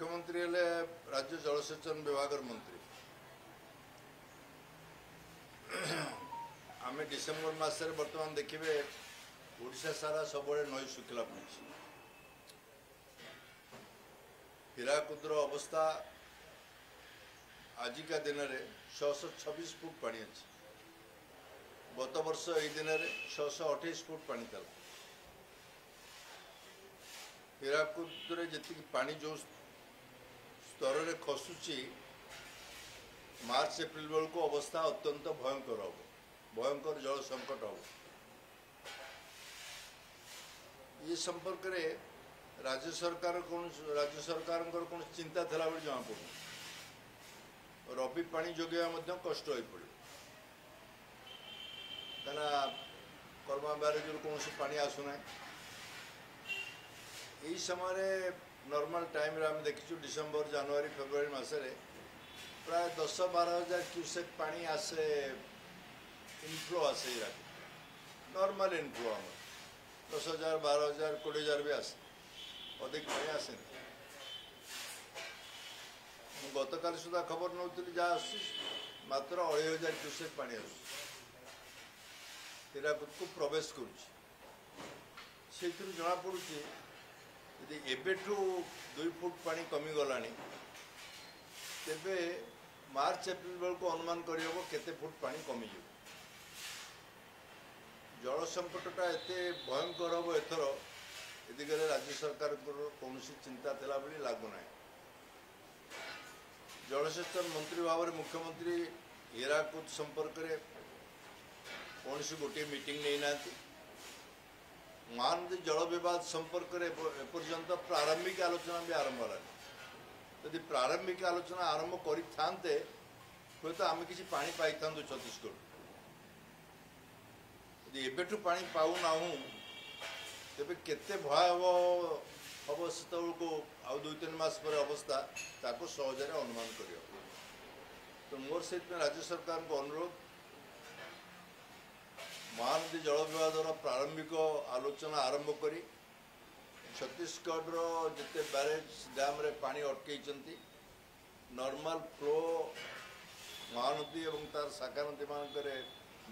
मुख्यमंत्री हेले राज्य जलसेचन विभाग मंत्री आम डिसेम्बर मस बर्तमान देखिए ओडिशा सारा सब नई सुखला पड़ी हीराकुदर अवस्था आजिका दिन में 626 फुट पानी अच्छी गत वर्ष यही दिन में 628 फुट पानी था हीराकुद जी पानी जो स्तर में खसुची मार्च एप्रिल बेलू को अवस्था अत्यंत भयंकर हम भयंकर जल संकट हम ये संपर्क में राज्य सरकार कौन चिंता था जमा पड़ रबी पानी जोगे कष्ट हो पड़े कहीं कर्मा ब्यारेज कौन पानी आसुना यही समय नॉर्मल टाइम रे आम देखीचु डिसेम्बर जनवरी फेब्रुआरी मसरे प्राय 10-12 हजार क्यूसेक पानी आसे इनफ्लो आसे नॉर्मल इनफ्लो आम 10,000 12,000 20,000 भी आसे अधिक पानी आसे गतकाल सुधा खबर नौ जहाँ मात्र 2,500 क्यूसेक पानी आस हीराकुद को प्रवेश कर जना पड़ू यदि एबेठू 2 फुट पानी कमी गला तेबे मार्च एप्रिल बेल को अनुमान करहब केते फुट पानी कमी जल संकटटा एते भयंकर हम एथर ए दिगरे राज्य सरकार कौन चिंता थिला बोली लागुना जलसेचन मंत्री भाव में मुख्यमंत्री हीराकुद संपर्क में कौन गोटे मीटिंग नहीं ना महानदी जल विवाद संपर्क में एपर्यंत प्रारंभिक आलोचना भी आरंभ है यदि प्रारंभिक आलोचना आरंभ करते हुए तो आम किसी पानी पाई था छत्तीसगढ़ यदि एबेठू पानी पाऊना तेरे केते भयावह हम से को आ 2-3 मास पर अवस्था ताको सहज अनुमान कर तो मोर से राज्य सरकार को अनुरोध महानदी जल विवादर प्रारंभिक आलोचना आरंभ कर छत्तीसगढ़ जिते ब्यारेज डैम रे पानी अटकई नॉर्मल फ्लो महानदी और तार शाखा नदी मानक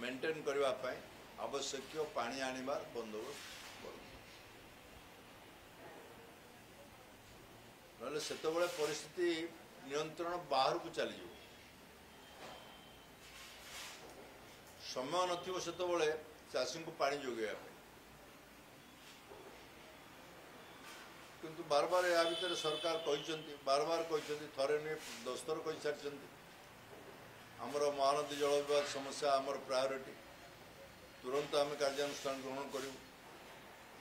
मेंटेन करने आवश्यक पानी आनिबार बंदोबस्त ना से परिस्थिति नियंत्रण बाहर को चली समय नथिबो सेतबेले चाषी को पानी जोगे किंतु बार बार या भीतर सरकार बार बार थरे नुहे 10 थर कही सारी आमर महानदी जल विवाद समस्या आमर प्रायोरिटी तुरंत आम कार्यानुष्ठान ग्रहण करूँ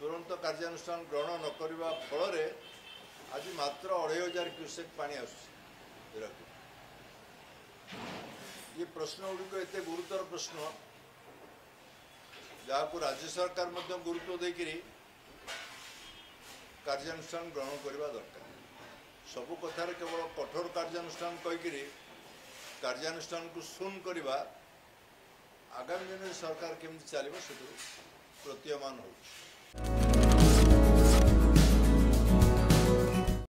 तुरंत कार्यानुष्ठान ग्रहण न करने फल आज मात्र 2,500 क्यूसेक पानी आसुची ये प्रश्न गुड़िक एत गुरुतर प्रश्न जहाँ को राज्य सरकार गुरुत्व देकर कार्यानुष्ठान ग्रहण करने दरकार सबु कथार केवल कठोर कार्यानुष्ठान कहीकि कार्यानुष्ठान को शून्य करवा आगामी दिन में सरकार केमती चलो से प्रतीयमान हो।